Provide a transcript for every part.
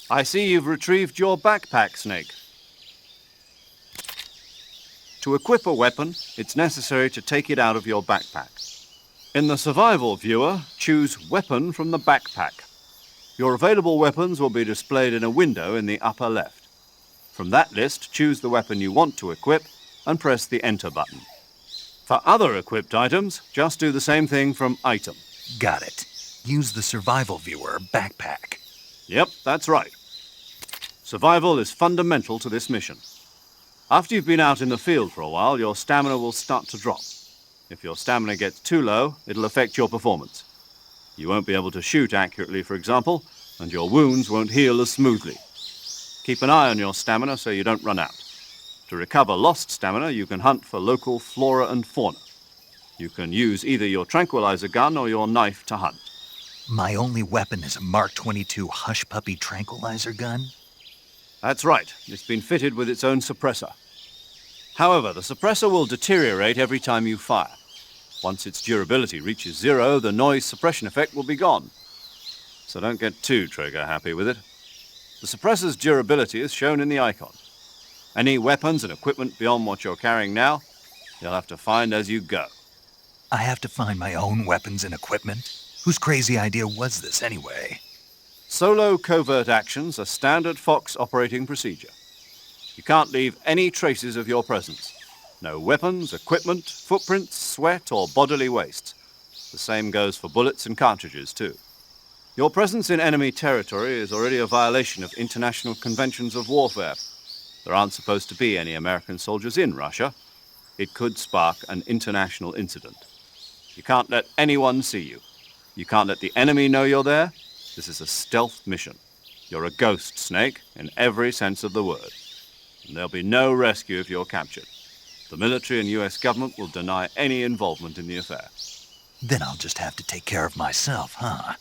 I see you've retrieved your backpack, Snake. To equip a weapon, it's necessary to take it out of your backpack. In the survival viewer, choose Weapon from the backpack. Your available weapons will be displayed in a window in the upper left. From that list, choose the weapon you want to equip and press the Enter button. For other equipped items, just do the same thing from Item. Got it. Use the survival viewer backpack. Yep, that's right. Survival is fundamental to this mission. After you've been out in the field for a while, your stamina will start to drop. If your stamina gets too low, it'll affect your performance. You won't be able to shoot accurately, for example, and your wounds won't heal as smoothly. Keep an eye on your stamina so you don't run out. To recover lost stamina, you can hunt for local flora and fauna. You can use either your tranquilizer gun or your knife to hunt. My only weapon is a Mark 22 Hush Puppy tranquilizer gun? That's right. It's been fitted with its own suppressor. However, the suppressor will deteriorate every time you fire. Once its durability reaches 0, the noise suppression effect will be gone. So don't get too trigger-happy with it. The suppressor's durability is shown in the icon. Any weapons and equipment beyond what you're carrying now, you'll have to find as you go. I have to find my own weapons and equipment? Whose crazy idea was this anyway? Solo covert actions are standard Fox operating procedure. You can't leave any traces of your presence. No weapons, equipment, footprints, sweat, or bodily waste. The same goes for bullets and cartridges, too. Your presence in enemy territory is already a violation of international conventions of warfare. There aren't supposed to be any American soldiers in Russia. It could spark an international incident. You can't let anyone see you. You can't let the enemy know you're there. This is a stealth mission. You're a ghost, Snake, in every sense of the word. And there'll be no rescue if you're captured. The military and US government will deny any involvement in the affair. Then I'll just have to take care of myself, huh?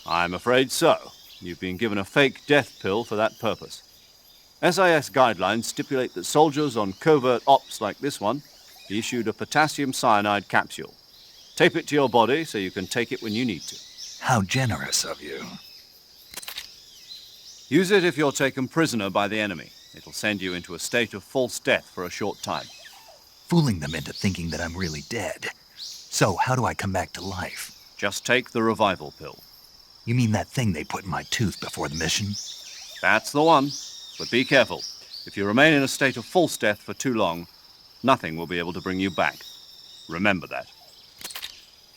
I'm afraid so. You've been given a fake death pill for that purpose. SIS guidelines stipulate that soldiers on covert ops like this one be issued a potassium cyanide capsule. Tape it to your body so you can take it when you need to. How generous of you. Use it if you're taken prisoner by the enemy. It'll send you into a state of false death for a short time. Fooling them into thinking that I'm really dead. So how do I come back to life? Just take the revival pill. You mean that thing they put in my tooth before the mission? That's the one. But be careful. If you remain in a state of false death for too long, nothing will be able to bring you back. Remember that.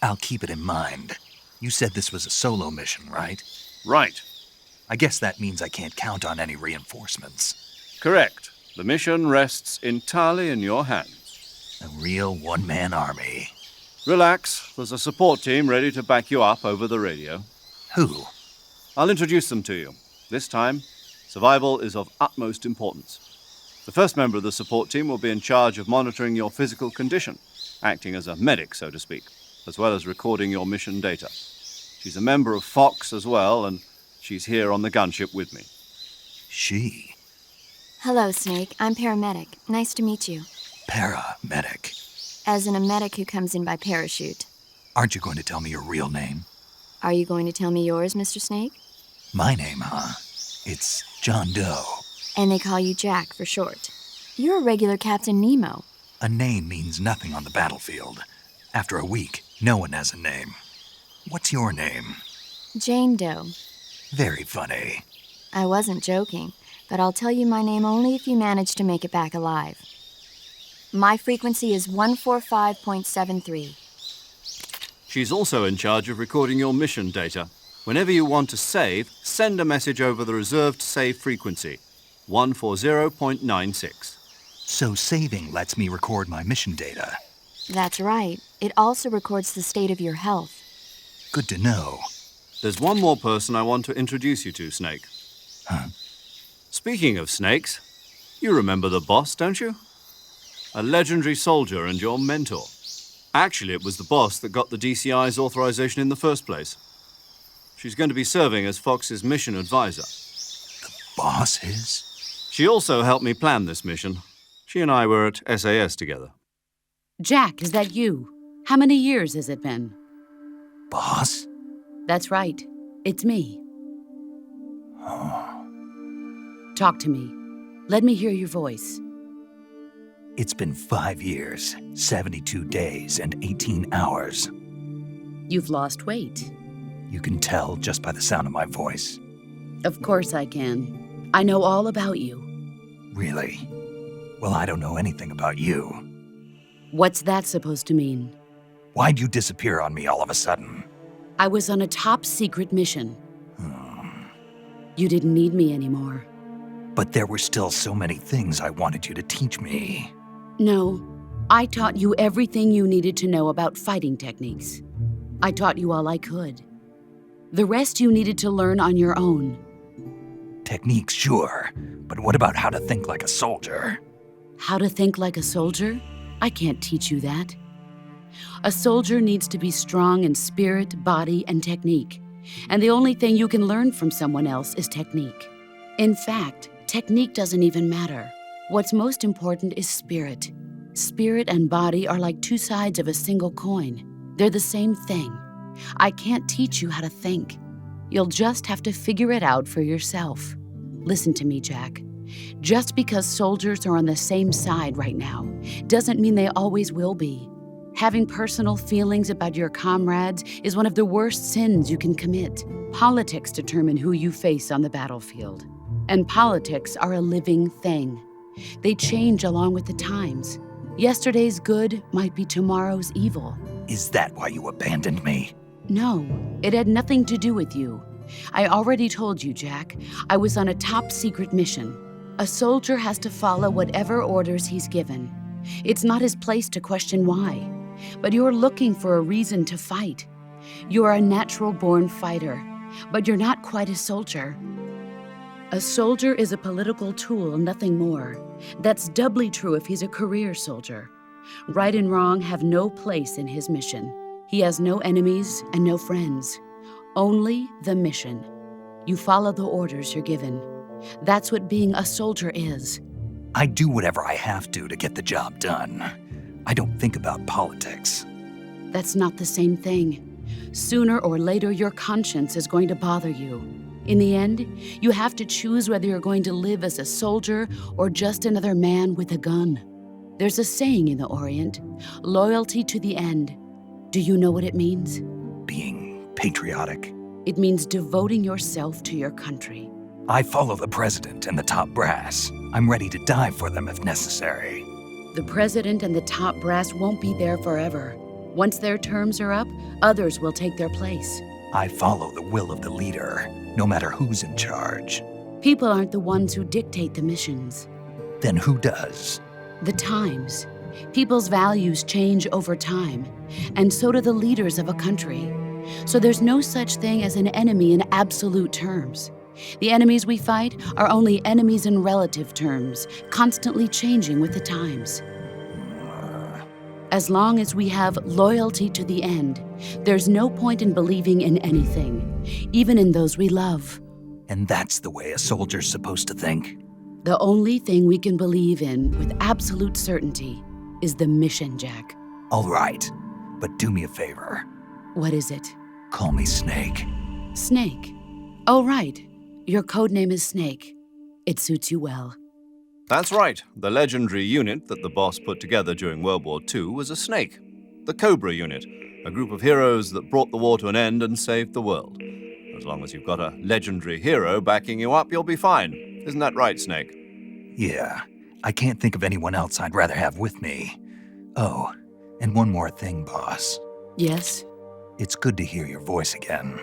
I'll keep it in mind. You said this was a solo mission, right? Right. I guess that means I can't count on any reinforcements. Correct. The mission rests entirely in your hands. A real one-man army. Relax. There's a support team ready to back you up over the radio. Who? I'll introduce them to you. This time, survival is of utmost importance. The first member of the support team will be in charge of monitoring your physical condition, acting as a medic, so to speak, as well as recording your mission data. She's a member of Fox as well, and she's here on the gunship with me. She? Hello, Snake. I'm paramedic. Nice to meet you. Paramedic. As in a medic who comes in by parachute. Aren't you going to tell me your real name? Are you going to tell me yours, Mr. Snake? My name, huh? It's John Doe. And they call you Jack for short. You're a regular Captain Nemo. A name means nothing on the battlefield. After a week, no one has a name. What's your name? Jane Doe. Very funny. I wasn't joking, but I'll tell you my name only if you manage to make it back alive. My frequency is 145.73. She's also in charge of recording your mission data. Whenever you want to save, send a message over the reserved save frequency, 140.96. So saving lets me record my mission data. That's right. It also records the state of your health. Good to know. There's one more person I want to introduce you to, Snake. Huh? Speaking of snakes, you remember the boss, don't you? A legendary soldier and your mentor. Actually, it was the boss that got the DCI's authorization in the first place. She's going to be serving as Fox's mission advisor. The boss is? She also helped me plan this mission. She and I were at SAS together. Jack, is that you? How many years has it been? Boss? That's right. It's me. Oh. Talk to me. Let me hear your voice. It's been 5 years, 72 days, and 18 hours. You've lost weight. You can tell just by the sound of my voice. Of course I can. I know all about you. Really? Well, I don't know anything about you. What's that supposed to mean? Why'd you disappear on me all of a sudden? I was on a top-secret mission. You didn't need me anymore. But there were still so many things I wanted you to teach me. No, I taught you everything you needed to know about fighting techniques. I taught you all I could. The rest you needed to learn on your own. Techniques, sure. But what about how to think like a soldier? How to think like a soldier? I can't teach you that. A soldier needs to be strong in spirit, body, and technique. And the only thing you can learn from someone else is technique. In fact, technique doesn't even matter. What's most important is spirit. Spirit and body are like two sides of a single coin. They're the same thing. I can't teach you how to think. You'll just have to figure it out for yourself. Listen to me, Jack. Just because soldiers are on the same side right now doesn't mean they always will be. Having personal feelings about your comrades is one of the worst sins you can commit. Politics determine who you face on the battlefield. And politics are a living thing. They change along with the times. Yesterday's good might be tomorrow's evil. Is that why you abandoned me? No, it had nothing to do with you. I already told you, Jack. I was on a top-secret mission. A soldier has to follow whatever orders he's given. It's not his place to question why. But you're looking for a reason to fight. You're a natural-born fighter, but you're not quite a soldier. A soldier is a political tool, nothing more. That's doubly true if he's a career soldier. Right and wrong have no place in his mission. He has no enemies and no friends. Only the mission. You follow the orders you're given. That's what being a soldier is. I do whatever I have to get the job done. I don't think about politics. That's not the same thing. Sooner or later, your conscience is going to bother you. In the end, you have to choose whether you're going to live as a soldier or just another man with a gun. There's a saying in the Orient, loyalty to the end. Do you know what it means? Being patriotic. It means devoting yourself to your country. I follow the president and the top brass. I'm ready to die for them if necessary. The president and the top brass won't be there forever. Once their terms are up, others will take their place. I follow the will of the leader, no matter who's in charge. People aren't the ones who dictate the missions. Then who does? The times. People's values change over time, and so do the leaders of a country. So there's no such thing as an enemy in absolute terms. The enemies we fight are only enemies in relative terms, constantly changing with the times. As long as we have loyalty to the end, there's no point in believing in anything, even in those we love. And that's the way a soldier's supposed to think? The only thing we can believe in with absolute certainty is the mission, Jack. All right, but do me a favor. What is it? Call me Snake. Snake. Oh, right. Your codename is Snake. It suits you well. That's right. The legendary unit that the boss put together during World War II was a snake. The Cobra unit, a group of heroes that brought the war to an end and saved the world. As long as you've got a legendary hero backing you up, you'll be fine. Isn't that right, Snake? Yeah, I can't think of anyone else I'd rather have with me. Oh, and one more thing, boss. Yes? It's good to hear your voice again.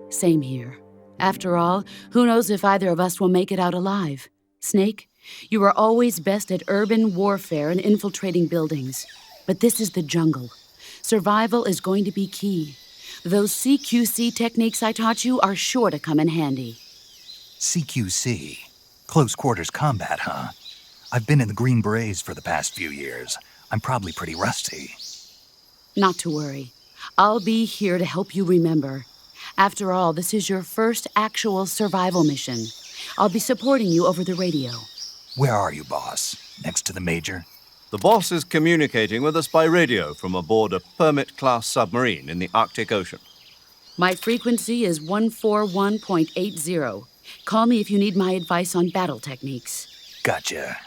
Same here. After all, who knows if either of us will make it out alive? Snake, you are always best at urban warfare and infiltrating buildings. But this is the jungle. Survival is going to be key. Those CQC techniques I taught you are sure to come in handy. CQC? Close quarters combat, huh? I've been in the Green Berets for the past few years. I'm probably pretty rusty. Not to worry. I'll be here to help you remember. After all, this is your first actual survival mission. I'll be supporting you over the radio. Where are you, boss? Next to the Major? The boss is communicating with us by radio from aboard a Permit-class submarine in the Arctic Ocean. My frequency is 141.80. Call me if you need my advice on battle techniques. Gotcha.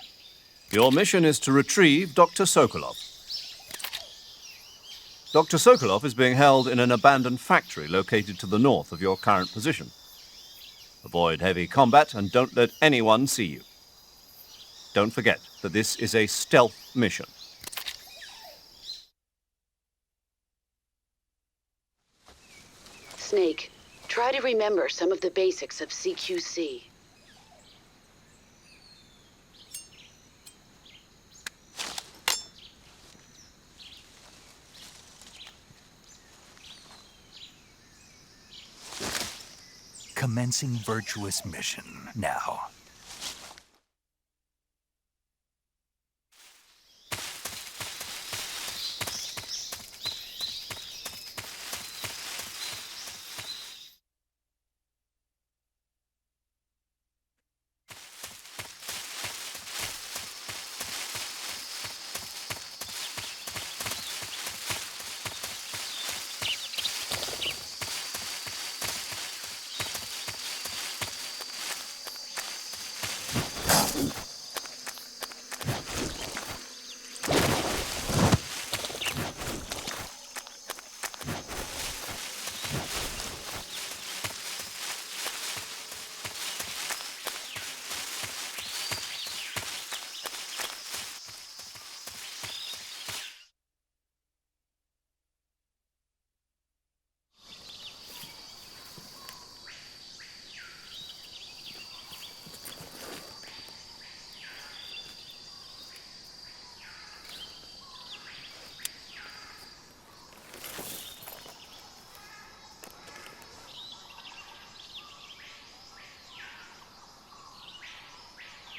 Your mission is to retrieve Dr. Sokolov. Dr. Sokolov is being held in an abandoned factory located to the north of your current position. Avoid heavy combat and don't let anyone see you. Don't forget that this is a stealth mission. Snake, try to remember some of the basics of CQC. Commencing virtuous mission now.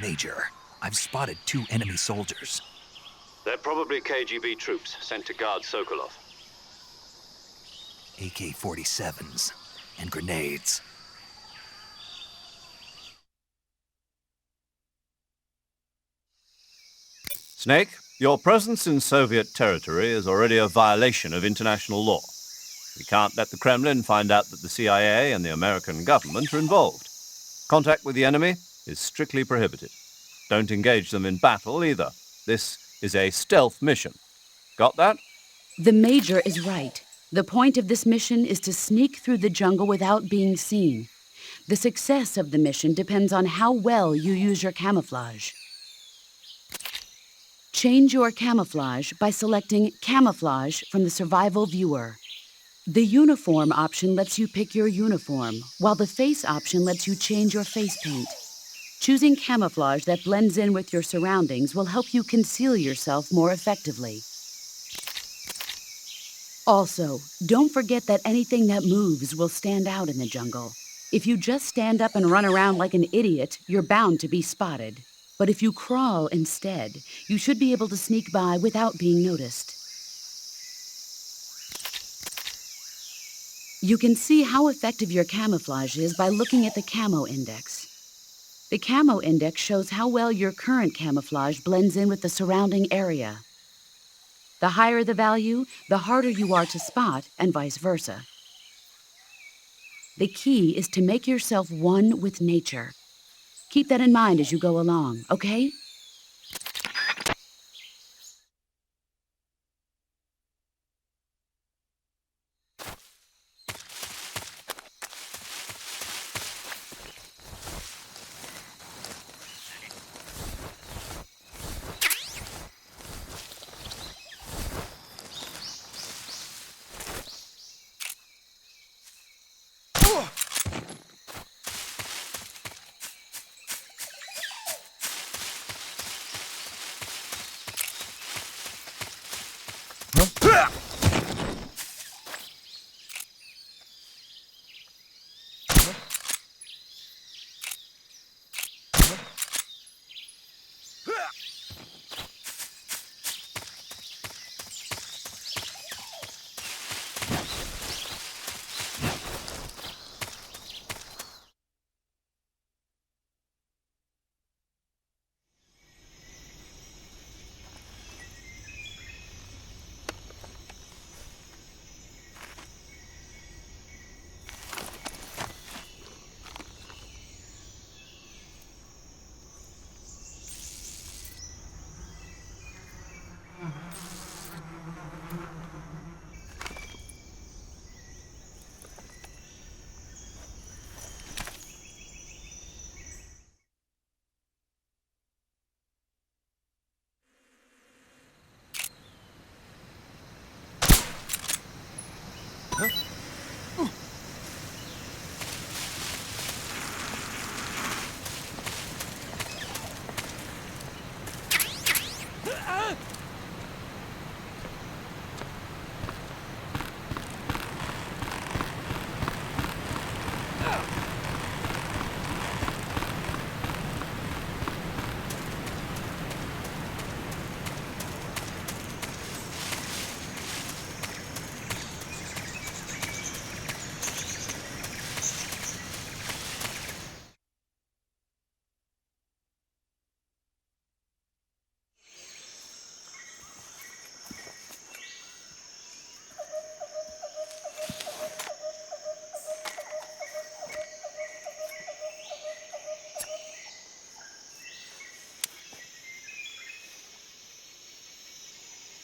Major, I've spotted 2 enemy soldiers. They're probably KGB troops sent to guard Sokolov. AK-47s and grenades. Snake, your presence in Soviet territory is already a violation of international law. We can't let the Kremlin find out that the CIA and the American government are involved. Contact with the enemy is strictly prohibited. Don't engage them in battle either. This is a stealth mission. Got that? The Major is right. The point of this mission is to sneak through the jungle without being seen. The success of the mission depends on how well you use your camouflage. Change your camouflage by selecting Camouflage from the Survival Viewer. The Uniform option lets you pick your uniform, while the Face option lets you change your face paint. Choosing camouflage that blends in with your surroundings will help you conceal yourself more effectively. Also, don't forget that anything that moves will stand out in the jungle. If you just stand up and run around like an idiot, you're bound to be spotted. But if you crawl instead, you should be able to sneak by without being noticed. You can see how effective your camouflage is by looking at the Camo Index. The Camo Index shows how well your current camouflage blends in with the surrounding area. The higher the value, the harder you are to spot, and vice versa. The key is to make yourself one with nature. Keep that in mind as you go along, okay?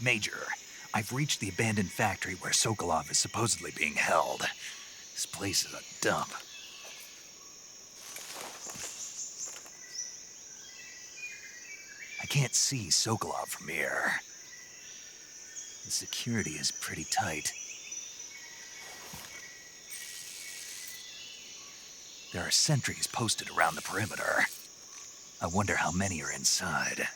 Major, I've reached the abandoned factory where Sokolov is supposedly being held. This place is a dump. I can't see Sokolov from here. The security is pretty tight. There are sentries posted around the perimeter. I wonder how many are inside.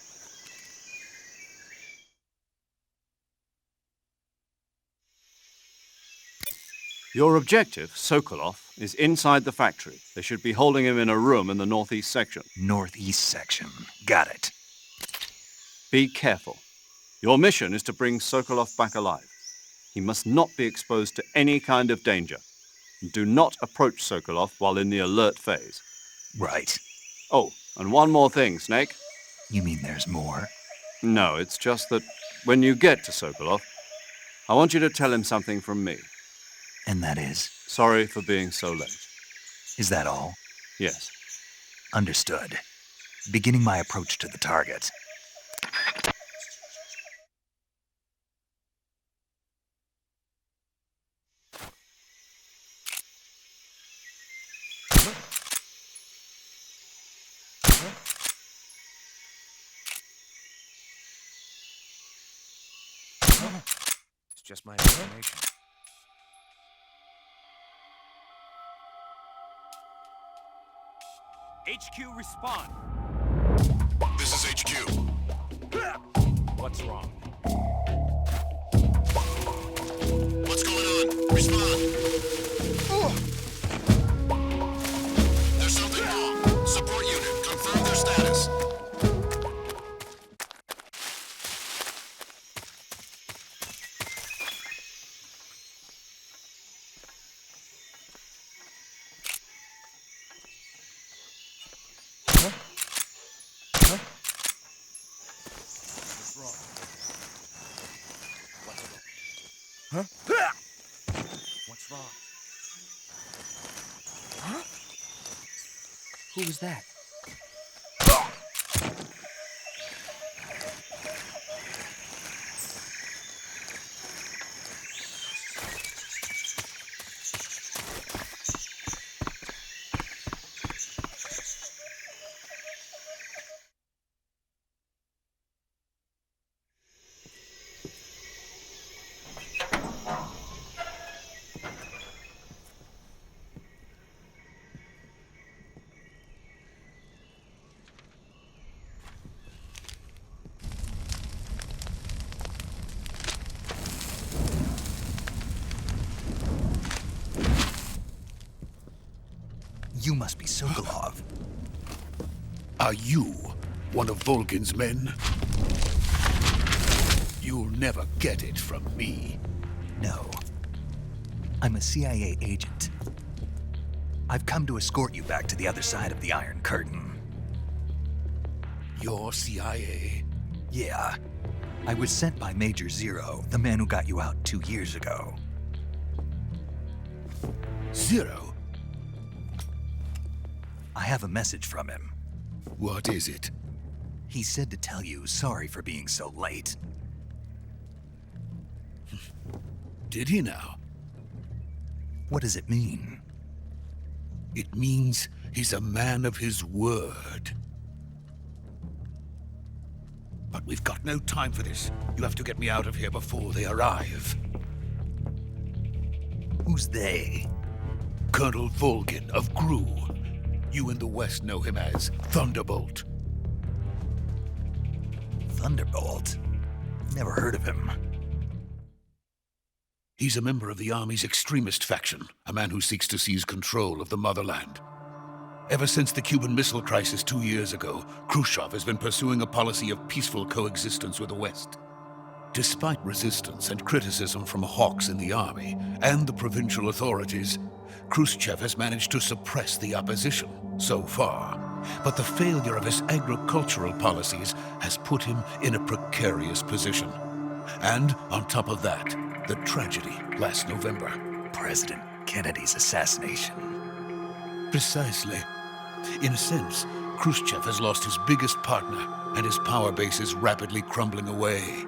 Your objective, Sokolov, is inside the factory. They should be holding him in a room in the northeast section. Northeast section. Got it. Be careful. Your mission is to bring Sokolov back alive. He must not be exposed to any kind of danger. Do not approach Sokolov while in the alert phase. Right. Oh, and one more thing, Snake. You mean there's more? No, it's just that when you get to Sokolov, I want you to tell him something from me. And that is? Sorry for being so late. Is that all? Yes. Understood. Beginning my approach to the target. It's just my imagination. HQ, respond. This is HQ. What's wrong? What's going on? Respond. There's something wrong. Support unit, confirm their status. What's wrong? Huh? Who was that? You must be Sokolov. Are you one of Volgin's men? You'll never get it from me. No. I'm a CIA agent. I've come to escort you back to the other side of the Iron Curtain. You're CIA? Yeah. I was sent by Major Zero, the man who got you out 2 years ago. Zero? I have a message from him. What is it? He said to tell you sorry for being so late. Did he now? What does it mean? It means he's a man of his word. But we've got no time for this. You have to get me out of here before they arrive. Who's they? Colonel Volgin of GRU. You in the West know him as Thunderbolt. Thunderbolt? Never heard of him. He's a member of the Army's extremist faction, a man who seeks to seize control of the motherland. Ever since the Cuban Missile Crisis 2 years ago, Khrushchev has been pursuing a policy of peaceful coexistence with the West. Despite resistance and criticism from hawks in the army and the provincial authorities, Khrushchev has managed to suppress the opposition so far. But the failure of his agricultural policies has put him in a precarious position. And on top of that, the tragedy last November. President Kennedy's assassination. Precisely. In a sense, Khrushchev has lost his biggest partner, and his power base is rapidly crumbling away.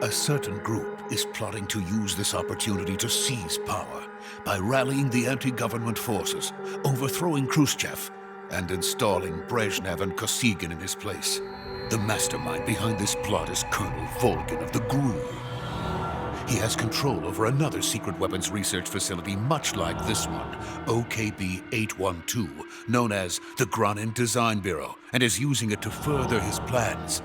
A certain group is plotting to use this opportunity to seize power by rallying the anti-government forces, overthrowing Khrushchev, and installing Brezhnev and Kosygin in his place. The mastermind behind this plot is Colonel Volgin of the GRU. He has control over another secret weapons research facility much like this one, OKB-812, known as the Granin Design Bureau, and is using it to further his plans.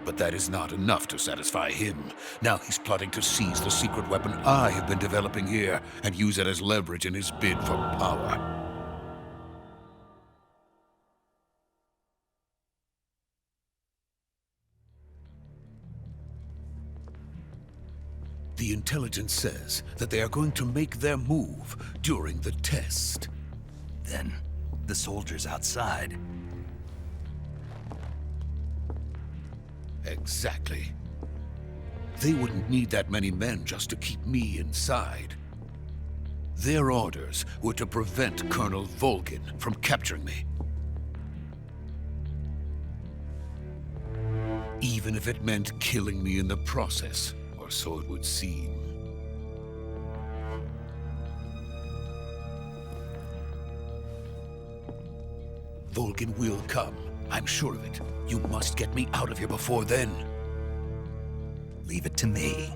But that is not enough to satisfy him. Now he's plotting to seize the secret weapon I have been developing here and use it as leverage in his bid for power. The intelligence says that they are going to make their move during the test. Then, the soldiers outside. Exactly. They wouldn't need that many men just to keep me inside. Their orders were to prevent Colonel Volgin from capturing me. Even if it meant killing me in the process. So it would seem. Volgin will come. I'm sure of it. You must get me out of here before then. Leave it to me.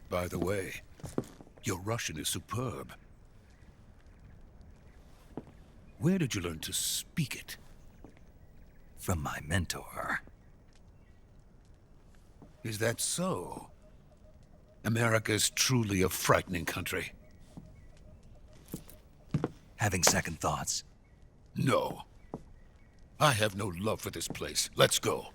By the way, your Russian is superb. Where did you learn to speak it? From my mentor. Is that so? America is truly a frightening country. Having second thoughts? No. I have no love for this place. Let's go.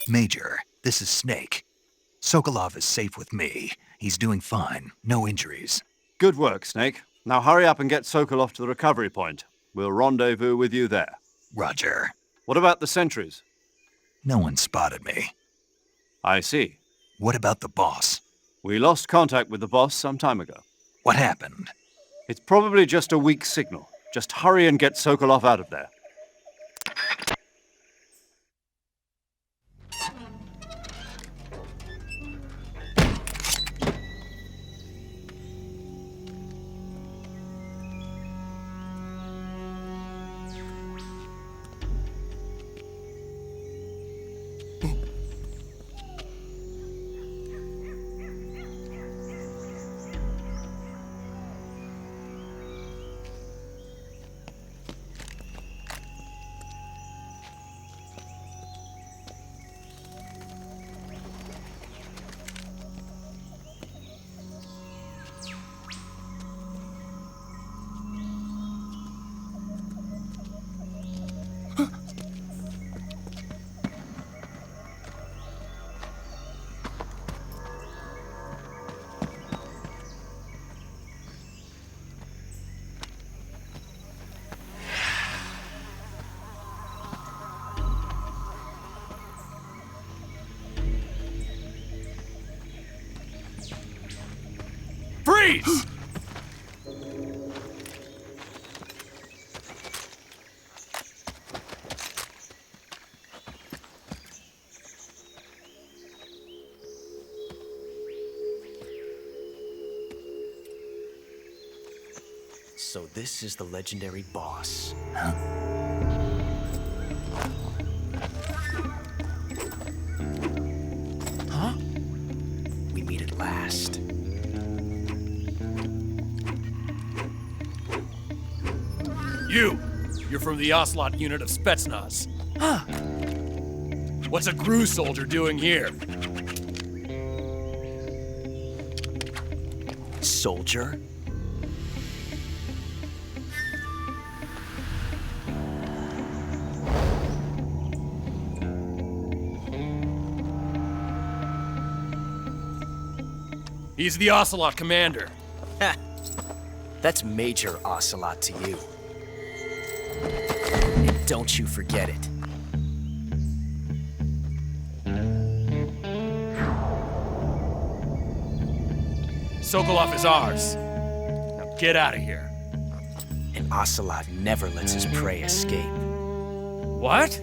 Major, this is Snake. Sokolov is safe with me. He's doing fine. No injuries. Good work, Snake. Now hurry up and get Sokolov to the recovery point. We'll rendezvous with you there. Roger. What about the sentries? No one spotted me. I see. What about the boss? We lost contact with the boss some time ago. What happened? It's probably just a weak signal. Just hurry and get Sokolov out of there. Freeze! So this is the legendary boss. Huh? Huh? We meet at last. You're from the Ocelot unit of Spetsnaz. Huh. What's a GRU soldier doing here? Soldier? He's the Ocelot commander. Ha! That's Major Ocelot to you. And don't you forget it. Sokolov is ours. Now get out of here. And Ocelot never lets his prey escape. What?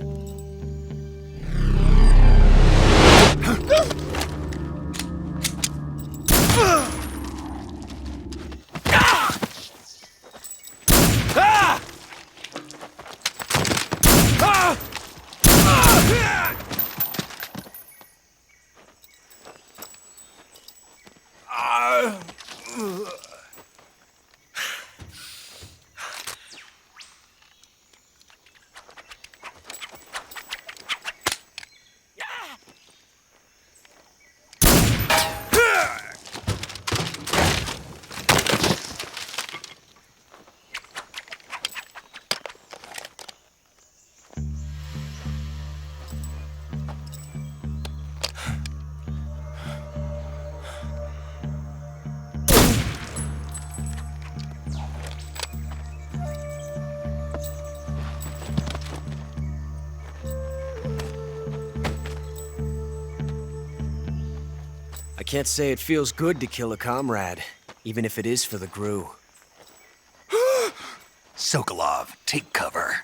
I can't say it feels good to kill a comrade, even if it is for the GRU. Sokolov, take cover.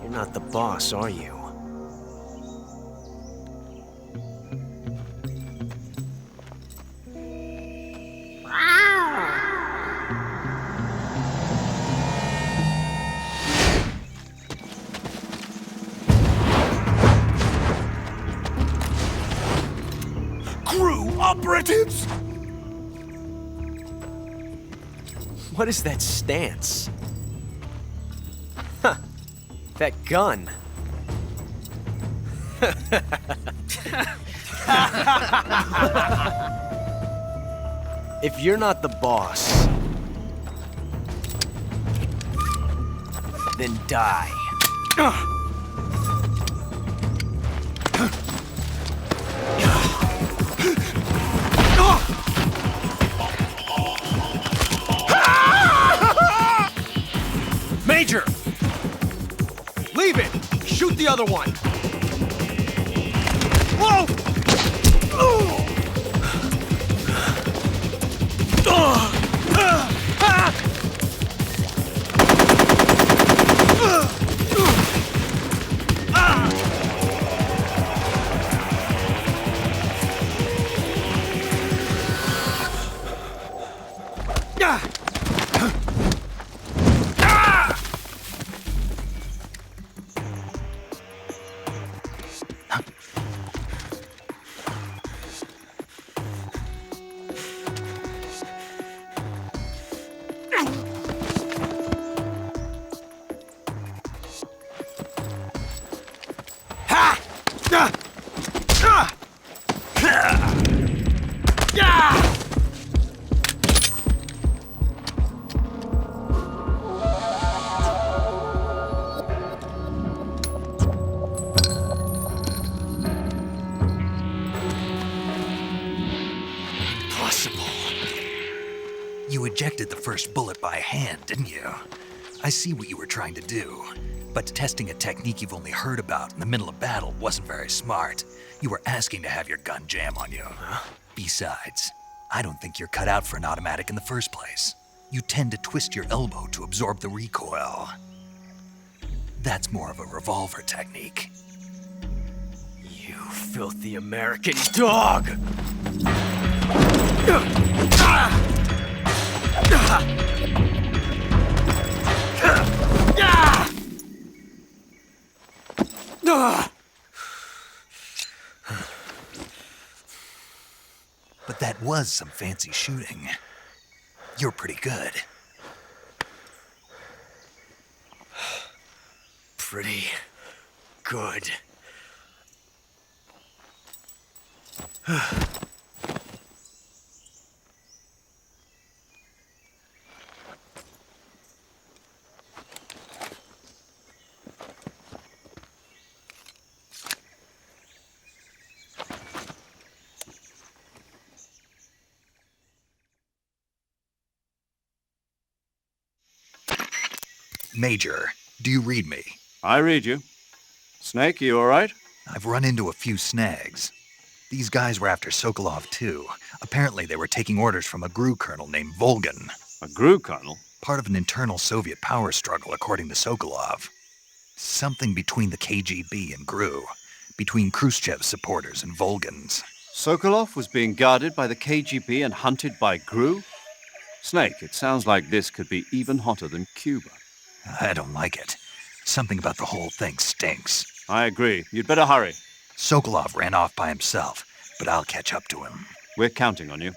You're not the boss, are you? GRU operatives! What is that stance? Huh. That gun. If you're not the boss, then die. Major! Leave it! Shoot the other one! Whoa! You ejected the first bullet by hand, didn't you? I see what you were trying to do, but testing a technique you've only heard about in the middle of battle wasn't very smart. You were asking to have your gun jam on you. Besides, I don't think you're cut out for an automatic in the first place. You tend to twist your elbow to absorb the recoil. That's more of a revolver technique. You filthy American dog! But that was some fancy shooting. You're pretty good. Pretty good. Major, do you read me? I read you. Snake, you all right? I've run into a few snags. These guys were after Sokolov, too. Apparently they were taking orders from a GRU colonel named Volgan. A GRU colonel? Part of an internal Soviet power struggle, according to Sokolov. Something between the KGB and GRU. Between Khrushchev's supporters and Volgan's. Sokolov was being guarded by the KGB and hunted by GRU? Snake, it sounds like this could be even hotter than Cuba. I don't like it. Something about the whole thing stinks. I agree. You'd better hurry. Sokolov ran off by himself, but I'll catch up to him. We're counting on you.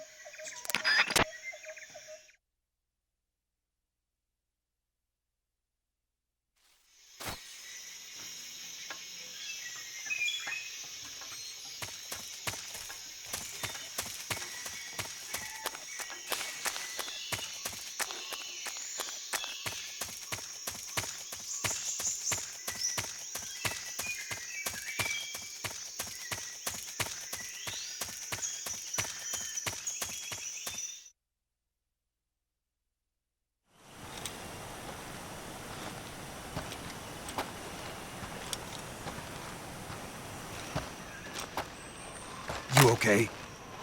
You okay?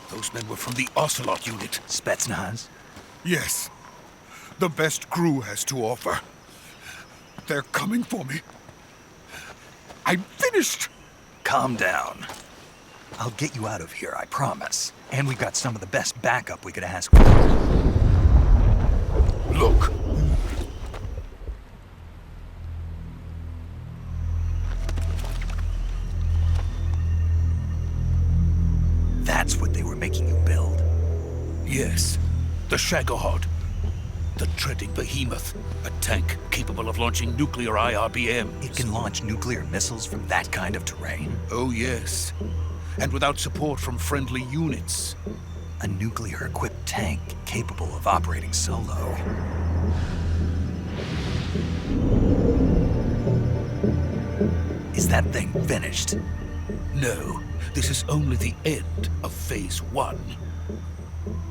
Those men were from the Ocelot unit. Spetsnaz? Yes. The best GRU has to offer. They're coming for me. I'm finished! Calm down. I'll get you out of here, I promise. And we've got some of the best backup we could ask for. Look. That's what they were making you build. Yes. The Shagohod. The treading behemoth. A tank capable of launching nuclear IRBMs. It can launch nuclear missiles from that kind of terrain? Oh, yes. And without support from friendly units. A nuclear-equipped tank capable of operating solo. Is that thing finished? No, this is only the end of Phase 1.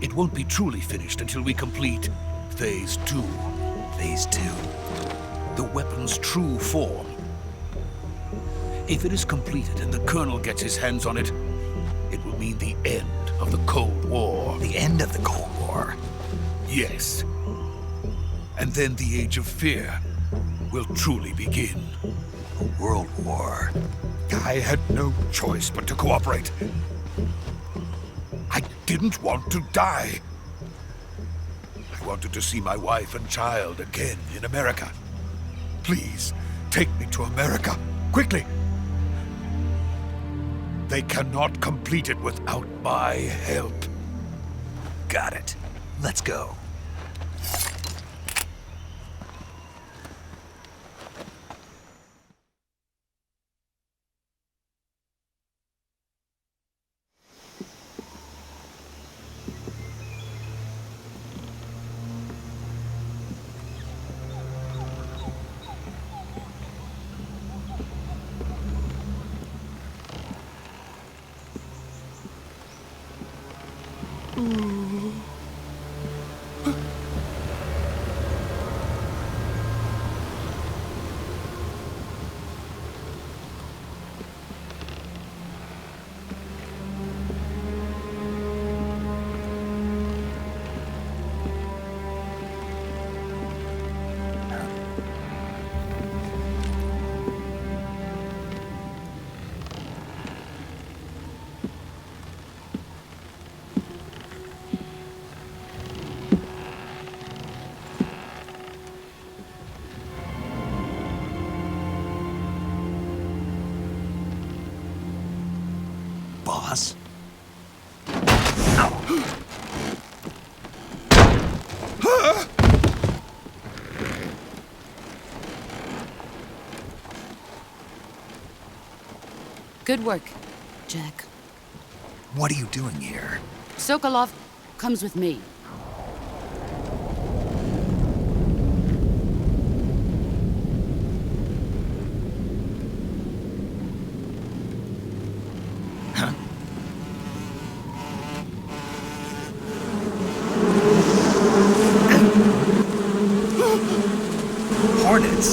It won't be truly finished until we complete Phase 2. Phase 2? The weapon's true form. If it is completed and the Colonel gets his hands on it, it will mean the end of the Cold War. The end of the Cold War? Yes. And then the Age of Fear will truly begin. A world war. I had no choice but to cooperate. I didn't want to die. I wanted to see my wife and child again in America. Please, take me to America, quickly. They cannot complete it without my help. Got it. Let's go. Boss? Good work, Jack. What are you doing here? Sokolov comes with me. Hornets?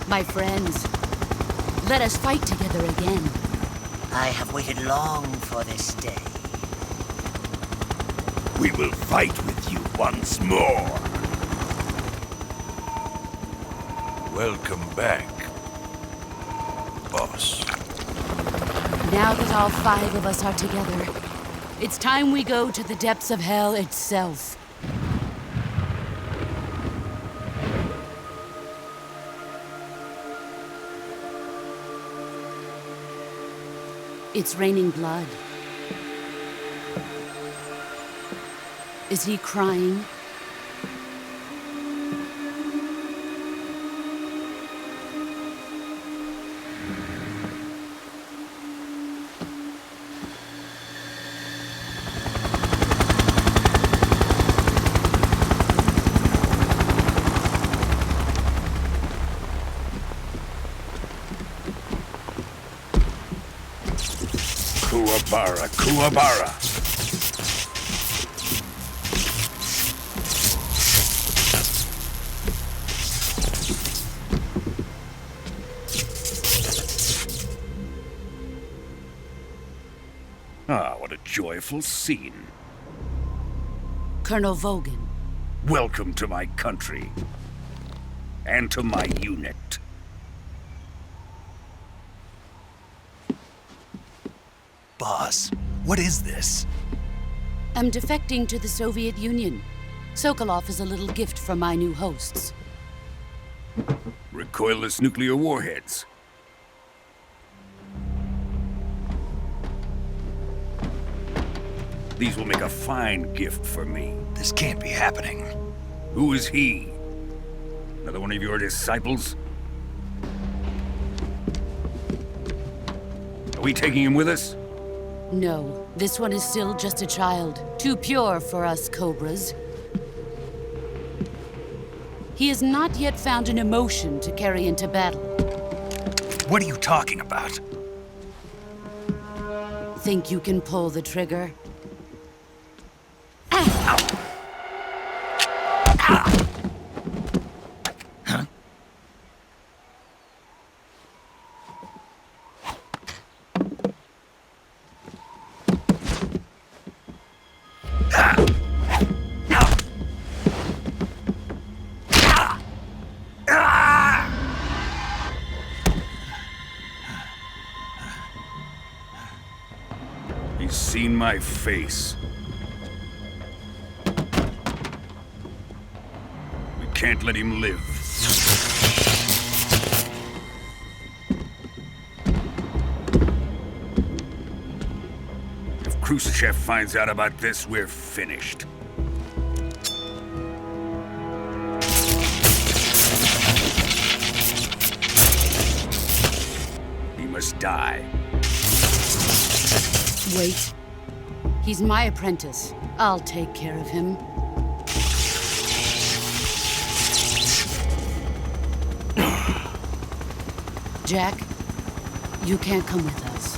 My friends, let us fight together again. I have waited long for this day. We will fight with you once more. Welcome back, boss. Now that all 5 of us are together, it's time we go to the depths of hell itself. It's raining blood. Is he crying? Kuwabara, Kuwabara. Ah, what a joyful scene. Colonel Vogan. Welcome to my country. And to my unit. Boss, what is this? I'm defecting to the Soviet Union. Sokolov is a little gift from my new hosts. Recoilless nuclear warheads. These will make a fine gift for me. This can't be happening. Who is he? Another one of your disciples? Are we taking him with us? No, this one is still just a child. Too pure for us Cobras. He has not yet found an emotion to carry into battle. What are you talking about? Think you can pull the trigger? He's seen my face. We can't let him live. If Khrushchev finds out about this, we're finished. He must die. Wait. He's my apprentice. I'll take care of him. Jack, you can't come with us.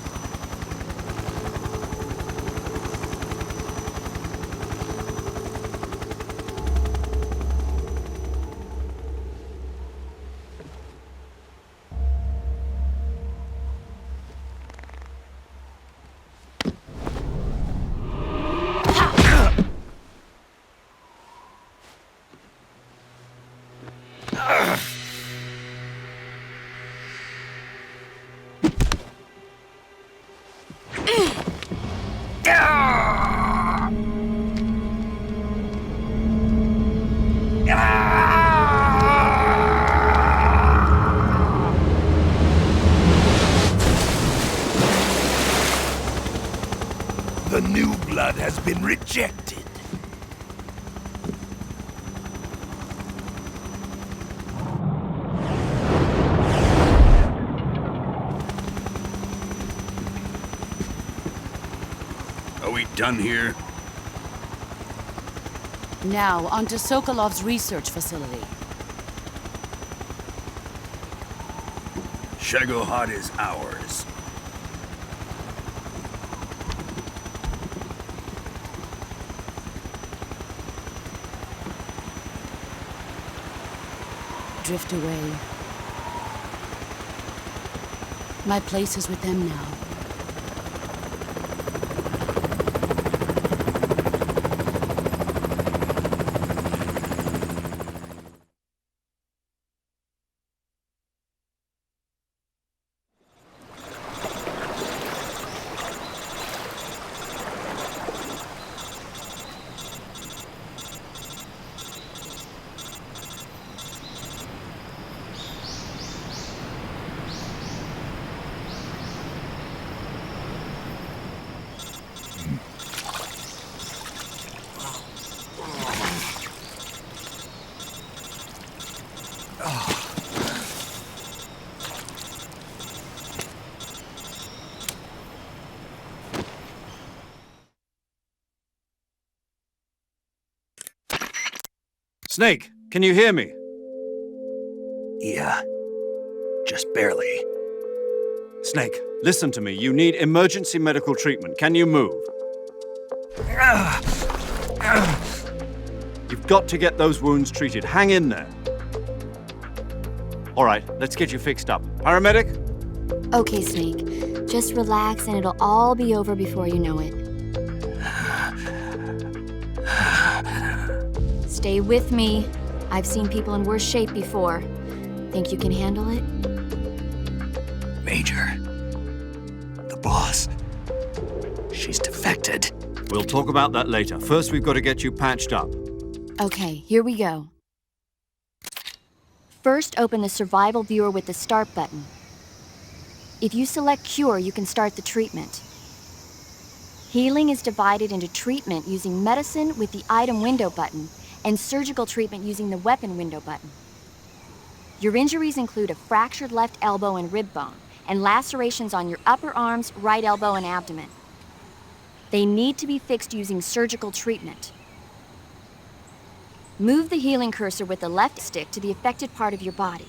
The new blood has been rejected. Are we done here? Now, onto Sokolov's research facility. Shagohod is ours. Drift away. My place is with them now. Snake, can you hear me? Yeah, just barely. Snake, listen to me. You need emergency medical treatment. Can you move? You've got to get those wounds treated. Hang in there. All right, let's get you fixed up. Paramedic? Okay, Snake. Just relax and it'll all be over before you know it. Stay with me. I've seen people in worse shape before. Think you can handle it? Major. The boss. She's defected. We'll talk about that later. First, we've got to get you patched up. Okay, here we go. First, open the survival viewer with the start button. If you select cure, you can start the treatment. Healing is divided into treatment using medicine with the item window button and surgical treatment using the weapon window button. Your injuries include a fractured left elbow and rib bone, and lacerations on your upper arms, right elbow, and abdomen. They need to be fixed using surgical treatment. Move the healing cursor with the left stick to the affected part of your body.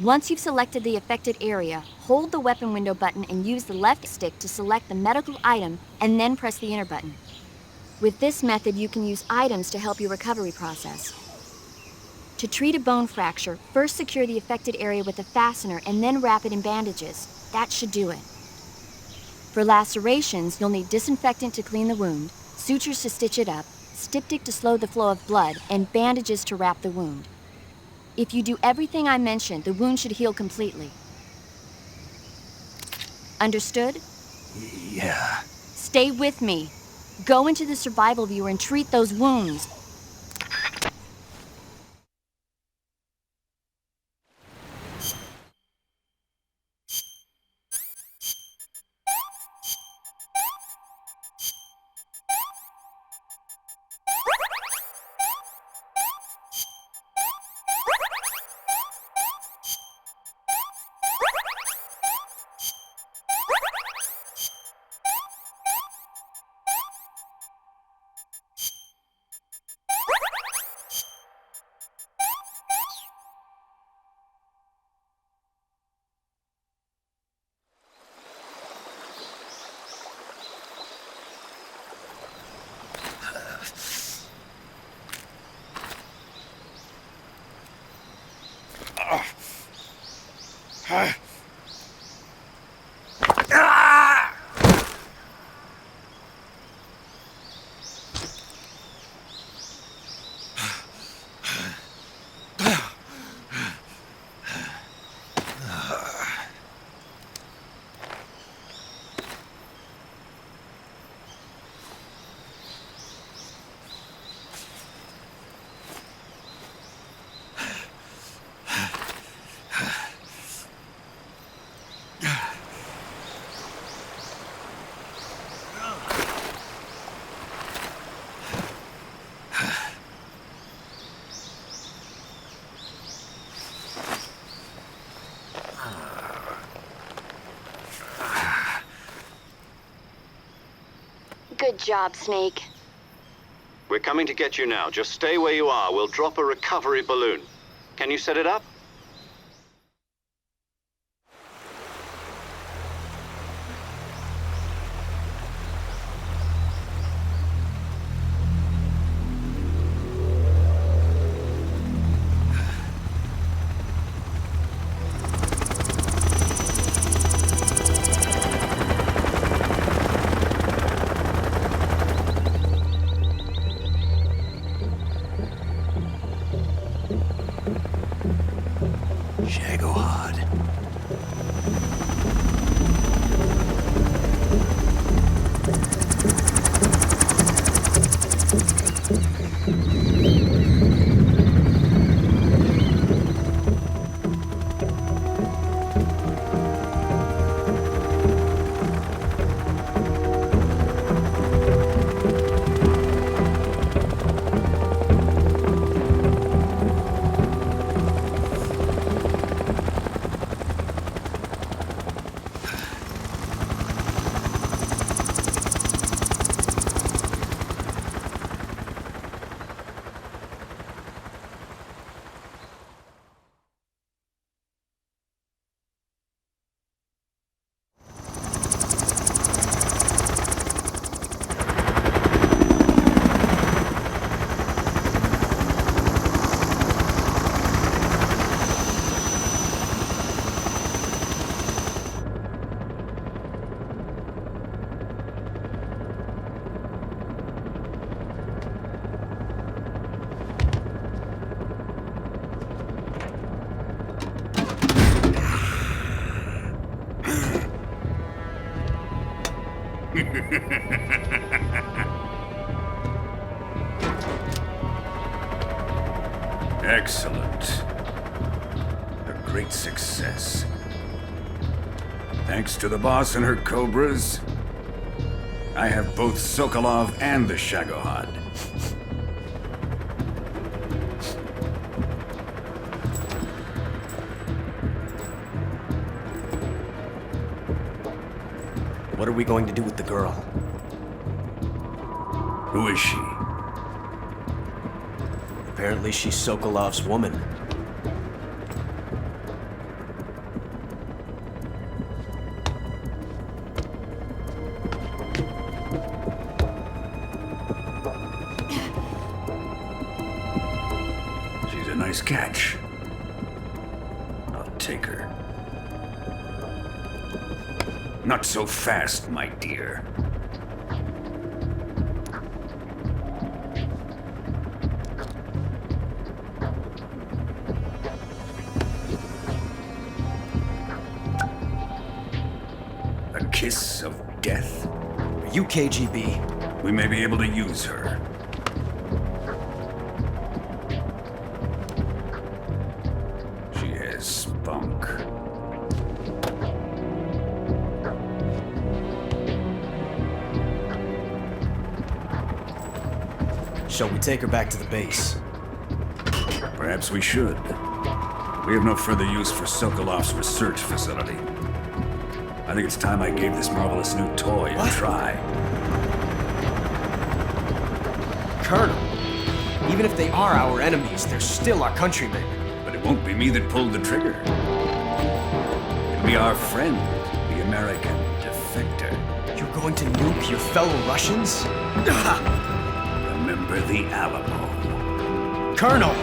Once you've selected the affected area, hold the weapon window button and use the left stick to select the medical item and then press the enter button. With this method, you can use items to help your recovery process. To treat a bone fracture, first secure the affected area with a fastener and then wrap it in bandages. That should do it. For lacerations, you'll need disinfectant to clean the wound, sutures to stitch it up, styptic to slow the flow of blood, and bandages to wrap the wound. If you do everything I mentioned, the wound should heal completely. Understood? Yeah. Stay with me. Go into the survival viewer and treat those wounds. Good job, Snake. We're coming to get you now. Just stay where you are. We'll drop a recovery balloon. Can you set it up? Excellent. A great success. Thanks to the boss and her cobras, I have both Sokolov and the Shagohod. What are we going to do with the girl? Who is she? Apparently she's Sokolov's woman. She's a nice catch. I'll take her. Not so fast, my dear. A kiss of death? Are you KGB? We may be able to use her. She has spunk. Shall we take her back to the base? Perhaps we should. We have no further use for Sokolov's research facility. I think it's time I gave this marvelous new toy a try. Colonel, even if they are our enemies, they're still our countrymen. But it won't be me that pulled the trigger. It'll be our friend, the American defector. You're going to nuke your fellow Russians? Remember the Alamo. Colonel!